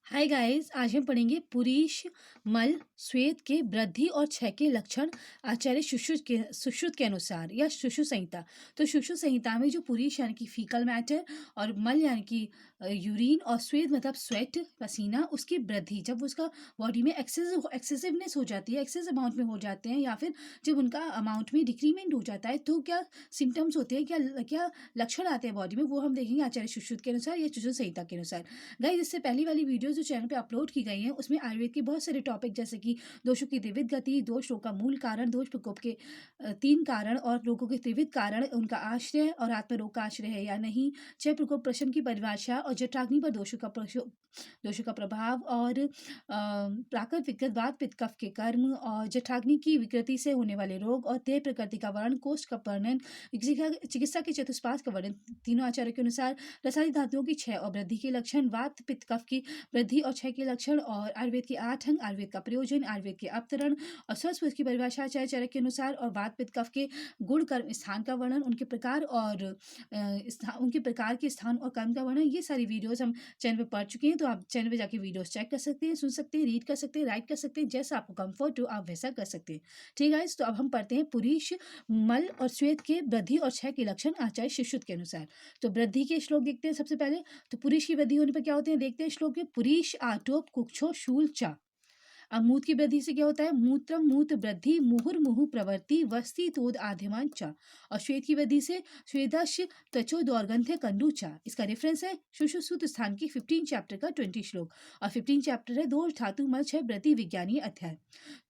Hi guys, आज हम पढ़ेंगे पुरीश, मल, श्वेत के वृद्धि और क्षय के लक्षण आचार्य सुश्रुत के अनुसार या सुश्रुत संहिता। तो सुश्रुत संहिता में जो पुरीश यानी कि फीकल मैटर और मल यानी कि यूरिन और श्वेत मतलब स्वेट पसीना उसकी वृद्धि जब उसका बॉडी में एक्सेसिवनेस हो जाती है, एक्सेस अमाउंट में हो जाते हैं या फिर जब उनका अमाउंट में डिक्रीमेंट हो जाता है तो क्या सिम्टम्स होते हैं, क्या क्या लक्षण आते हैं बॉडी में, वो हम देखेंगे आचार्य सुश्रुत के अनुसार या सुश्रुत संहिता के अनुसार। गाइस, इससे पहली वाली वीडियोस जो चैनल पे अपलोड की गई हैं उसमें आयुर्वेद के बहुत सारे टॉपिक जैसे कि दोषों की त्रिविध गति, दोष रोग का मूल कारण, दोष प्रकोप के 3 कारण और रोगों के त्रिविध कारण, उनका आश्रय और आत्म रोग का आश्रय है या नहीं, क्षय प्रकोप प्रश्न की परिभाषा और जठराग्नि पर दोषों का प्रभाव और प्राकृत विकृत वात पित्त कफ के कर्म और जठराग्नि की विकृति से होने वाले रोग और देह प्रकृति का वर्णन, कोष्ठ का वर्णन, चिकित्सा के चतुष्पाद का वर्णन तीनों आचार्यों के अनुसार, रासायनिक धातुओं की क्षय और वृद्धि के लक्षण, वात पित्त कफ की वृद्धि और क्षय के लक्षण और आयुर्वेद के 8 अंग, आयुर्वेद का प्रयोजन, आयुर्वेद के अवतरण और स्वस्थ की परिभाषा आचार्य के अनुसार और वात पित्त कफ के गुण कर्म स्थान का वर्णन, उनके प्रकार और उनके प्रकार के स्थान और कर्म का वर्णन। ये सारी वीडियोस हम चैनल पे पढ़ चुके हैं, तो आप चैनल पे जाके वीडियोस चेक कर सकते हैं, सुन सकते हैं, रीड कर सकते हैं, राइट कर सकते हैं, जैसा आपको कंफर्ट हो आप वैसा कर सकते हैं। ठीक है गाइस, तो अब हम पढ़ते हैं पुरीश, मल और श्वेत के वृद्धि और क्षय के लक्षण आचार्य सुश्रुत के अनुसार। तो वृद्धि के श्लोक देखते हैं सबसे पहले। तो पुरीश की वृद्धि होने पर क्या होते हैं देखते हैं श्लोक में। पुरीश आटोप कुक्षो शूल चा। अब मूत्र की वृद्धि से क्या होता है। मूत्रम मूत वृद्धि मुहुर्मुहु प्रवृत्ति वस्ती तोद आध्यमान चा। और श्वेत की वृद्धि से श्वेदश त्वचो दौर्गंध्य कंडू चा। इसका रेफरेंस है सुश्रुत स्थान की 15 चैप्टर का 20 श्लोक और 15 चैप्टर है दोष धातु मल क्षय वृद्धि विज्ञानीय अध्याय।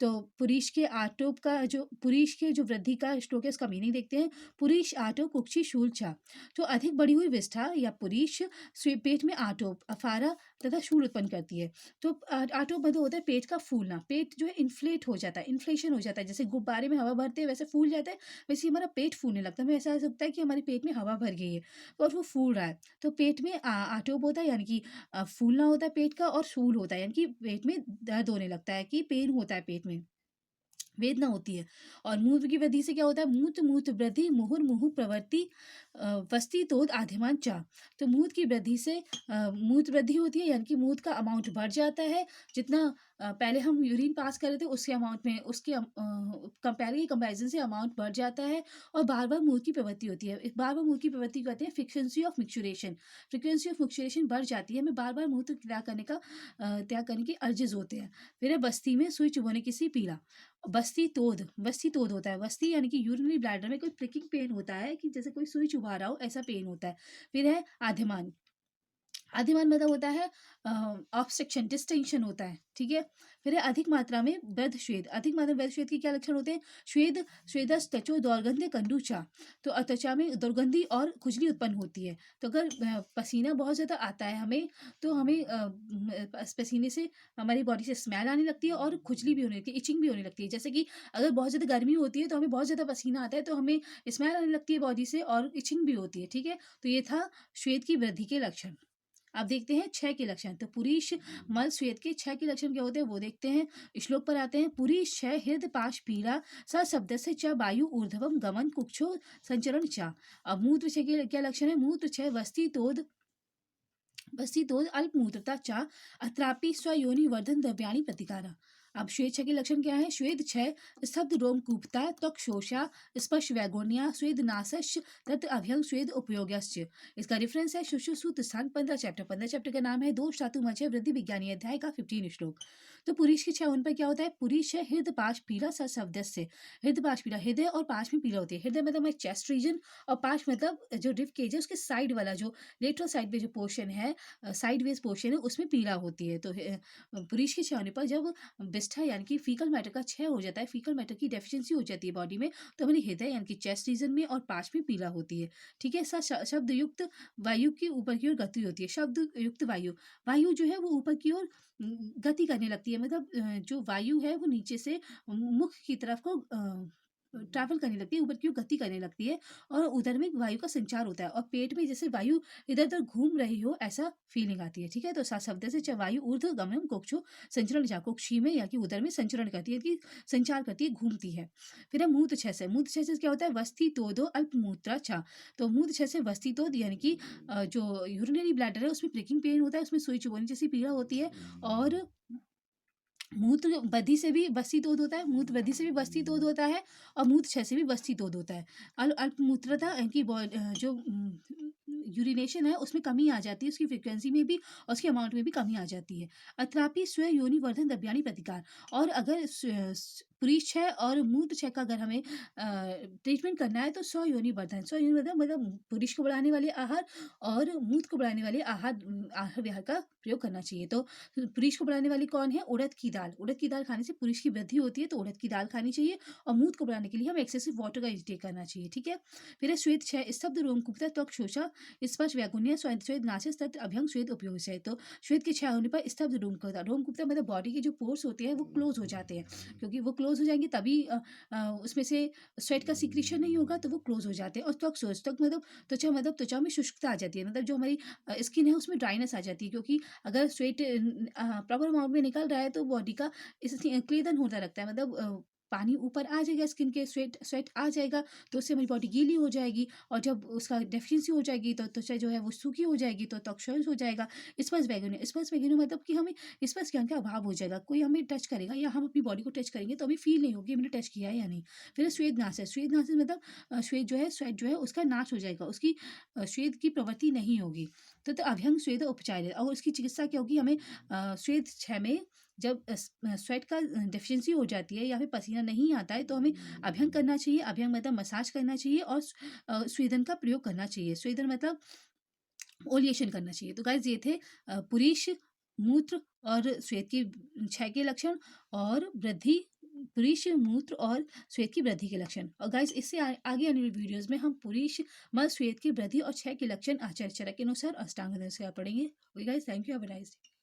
तो पुरीश के आटोप का जो पुरीश के जो वृद्धि का श्लोक है इसका मीनिंग देखते हैं। पुरीश आटो कुक्षी शूल चा। तो अधिक बढ़ी हुई विष्ठा या पुरीश पेट में आटोप अफारा तथा शूल उत्पन्न करती है। तो आटोप मतलब होता है पेट का फूलना। पेट जो है इन्फ्लेट हो जाता है, इन्फ्लेशन हो जाता है, जैसे गुब्बारे में हवा भरते हैं वैसे फूल जाता है, वैसे ही हमारा पेट फूलने लगता है। हमें ऐसा लगता है कि हमारे पेट में हवा भर गई है और वो फूल रहा है। तो पेट में आटोप होता है यानी कि फूलना होता है पेट का, और शूल होता है यानी कि पेट में दर्द होने लगता है, कि पेन होता है पेट में, वेदना होती है। और मूत्र की वृद्धि से क्या होता है। मूत्र मूत्र वृद्धि मुहुर्मुहु प्रवृत्ति वस्ती तोद आधिमान चा। तो मूत्र की वृद्धि से मूत्र वृद्धि होती है यानी कि मूत्र का अमाउंट बढ़ जाता है। जितना पहले हम यूरिन पास कर रहे थे उसके अमाउंट में उसके पहले की कंपैरिजन से अमाउंट बढ़ जाता है और बार बार मूत्र की प्रवृत्ति होती है। बार बार मूत्र की प्रवृत्ति कहते हैं फ्रिक्वेंसी ऑफ मिक्सुरेशन। फ्रिक्वेंसी ऑफ मिक्सुरेशन बढ़ जाती है, हमें बार बार मूत्र त्याग करने के अर्जेज होते हैं। फिर है बस्ती में सुई चुभोने की सी पीड़ा। बस्ती तोद होता है। बस्ती यानी कि यूरिनरी ब्लैडर में कोई प्रिकिंग पेन होता है, कि जैसे कोई सुई चुभा रहा हो ऐसा पेन होता है। फिर है आध्यमान। आध्यमान मतलब होता है ऑब्स्ट्रक्शन, डिस्टेंशन होता है। ठीक है। फिर है अधिक मात्रा में वैध श्वेद। अधिक मात्रा में वैध श्वेद के क्या लक्षण होते हैं। स्वेदस त्वचो दौर्गंध्य कंडूचा। तो त्वचा में दुर्गंधी और खुजली उत्पन्न होती है। तो अगर पसीना बहुत ज़्यादा आता है हमें, तो हमें पसीने से हमारी बॉडी से स्मेल आने लगती है और खुजली भी होने लगती है, इचिंग भी होने लगती है। जैसे कि अगर बहुत ज़्यादा गर्मी होती है तो हमें बहुत ज़्यादा पसीना आता है तो हमें स्मेल आने लगती है बॉडी से और इचिंग भी होती है। ठीक है। तो ये था श्वेत की वृद्धि के लक्षण। अब देखते हैं क्षय के लक्षण। तो पुरीश, मल, श्वेत के क्षय के लक्षण क्या होते हैं वो देखते हैं। श्लोक पर आते हैं। पुरीश क्षय हृदय पाश पीड़ा स शब्द से च वायु ऊर्ध्वम गमन कुक्षो संचरण चा। अब मूत्र क्षय के क्या लक्षण है। मूत्र क्षय वस्ती तोद अल्प मूत्रता चा अत्रापि स्वयोनि वर्धन द्रव्याणि प्रतिकारा। अब श्वेत क्षय के लक्षण क्या है। श्वेत क्षय स्तब्ध रोमकूपता त्वक शोषा स्पर्श वैगोन्या स्वेद नासश्च तत् अभ्यंग स्वेद उपयोगश्च। इसका रेफरेंस है सुश्रुत स्थान 15 चैप्टर का नाम है दोष धातु मचय वृद्धि विज्ञानी अध्याय का 15 श्लोक। तो पुरीश की क्षय होने पर क्या होता है। पुरीश है हृदय पाश पीड़ा स शब्द से। हृदय पाश पीड़ा, हृदय और पाश में पीड़ा होती है। हृदय मतलब चेस्ट रीजन और पाश मतलब जो रिब केज है उसके साइड वाला जो लेटरल साइड में जो पोर्शन है, साइडवेज पोर्शन है, उसमें पीड़ा होती है। तो पुरीश की क्षय होने पर जब विष्ठा यानी कि फीकल मैटर का क्षय हो जाता है, फीकल मैटर की डेफिशिएंसी हो जाती है बॉडी में, तो हमारी हृदय यानी कि चेस्ट रीजन में और पाश में पीड़ा होती है। ठीक है। शब्द युक्त वायु की ऊपर की ओर गति होती है। शब्द युक्त वायु, वायु जो है वो ऊपर की ओर गति करने लगती है। मतलब जो वायु है वो नीचे से मुख की तरफ को ट्रैवल करने लगती है, ऊपर की ओर गति करने लगती है और उदर में वायु का संचार होता है और पेट में जैसे वायु इधर-उधर घूम रही हो ऐसा फीलिंग आती है, ठीक है? तो शब्द से च वायु ऊर्ध्वगमनं कोक्षो संचरण जा कोक्षी में या कि उदर में संचरण करती है कि संचार करती है, घूमती है। फिर है मूत्रछय से, मूत्रछय से क्या होता है? वस्तितोदो अल्पमूत्रा च। तो मूत्रछय से वस्तितोद यानी कि जो यूरिनरी ब्लैडर है उसमें प्रिकिंग पेन होता है, उसमें सुई चुभोने जैसी पीड़ा होती है और मूत्र बद्धि से भी वस्तितोद होता है, मूत्र बद्धि से भी वस्तितोद होता है और मूत्रक्षय से भी वस्तितोद होता है। अल्पमूत्रता इनकी जो यूरिनेशन है उसमें कमी आ जाती है, उसकी फ्रीक्वेंसी में भी और उसके अमाउंट में भी कमी आ जाती है। अत्रापि स्व योनिवर्धन द्रव्याणि प्रतिकार और अगर पुरीक्षय और मूत्रक्षय का अगर हमें ट्रीटमेंट करना है तो स्व योनिवर्धन मतलब पुरुष को बढ़ाने वाले आहार और मूत्र को बढ़ाने वाले आहार विहार का प्रयोग करना चाहिए। तो पुरुष को बढ़ाने वाली कौन है? उड़द की दाल। उड़द की दाल खाने से पुरुष की वृद्धि होती है, तो उड़द की दाल खानी चाहिए और मूत्र को बढ़ाने के लिए हमें एक्सेसिव वाटर का इंटेक करना चाहिए, ठीक है? फिर है श्वेत क्षय, स्तब्ध रोमकूपता, त्वक शोषा, स्पर्श वैगुण्य, श्वेत नासिस तत्र अभ्यंग श्वेत उपयोग से। तो श्वेत की क्षय होने पर स्तब्ध रोमकूपता मतलब बॉडी के जो पोर्स होते हैं वो क्लोज हो जाते हैं, क्योंकि वो क्लोज हो जाएंगे तभी उसमें से स्वेट का सीक्रेशन नहीं होगा तो वो क्लोज हो जाते हैं। और त्वक मतलब त्वचा में शुष्कता आ जाती है, मतलब जो हमारी स्किन है उसमें ड्राइनेस आ जाती है, क्योंकि अगर स्वेट प्रॉपर अमाउंट में निकल रहा है तो बॉडी का क्लेदन होता लगता है, मतलब पानी ऊपर आ जाएगा, स्किन के स्वेट स्वेट आ जाएगा तो उससे हमारी बॉडी गीली हो जाएगी और जब उसका डेफिशिएंसी हो जाएगी तो त्वचा जो है वो सूखी हो जाएगी, तो त्वक क्षय हो जाएगा। स्पर्श वैगुण्य मतलब कि हमें स्पर्श ज्ञान का अभाव हो जाएगा, कोई हमें टच करेगा या हम अपनी बॉडी को टच करेंगे तो हमें फील नहीं होगी मैंने टच किया है या नहीं। फिर श्वेत नाश मतलब श्वेत जो है स्वेट जो है उसका नाश हो जाएगा, उसकी श्वेत की प्रवृत्ति नहीं होगी। तो अभ्यंग स्वेद उपचार और उसकी चिकित्सा क्या होगी? हमें स्वेद क्षय में जब स्वेट का डेफिशिएंसी हो जाती है या फिर पसीना नहीं आता है तो हमें अभ्यंग करना चाहिए। अभ्यंग मतलब मसाज करना चाहिए और स्वेदन का प्रयोग करना चाहिए। स्वेदन मतलब ओलिएशन करना चाहिए। तो गाइस ये थे पुरुष, मूत्र और श्वेत की क्षय के लक्षण और वृद्धि, पुरुष, मूत्र और श्वेत की वृद्धि के लक्षण। और गाइस इससे आगे आने वाली वीडियोज़ में हम पुरुष, मल, श्वेत की वृद्धि और क्षय के लक्षण आचार्य चरक के अनुसार अष्टांग हृदय से पढ़ेंगे। Okay guys, thank you, have a nice day.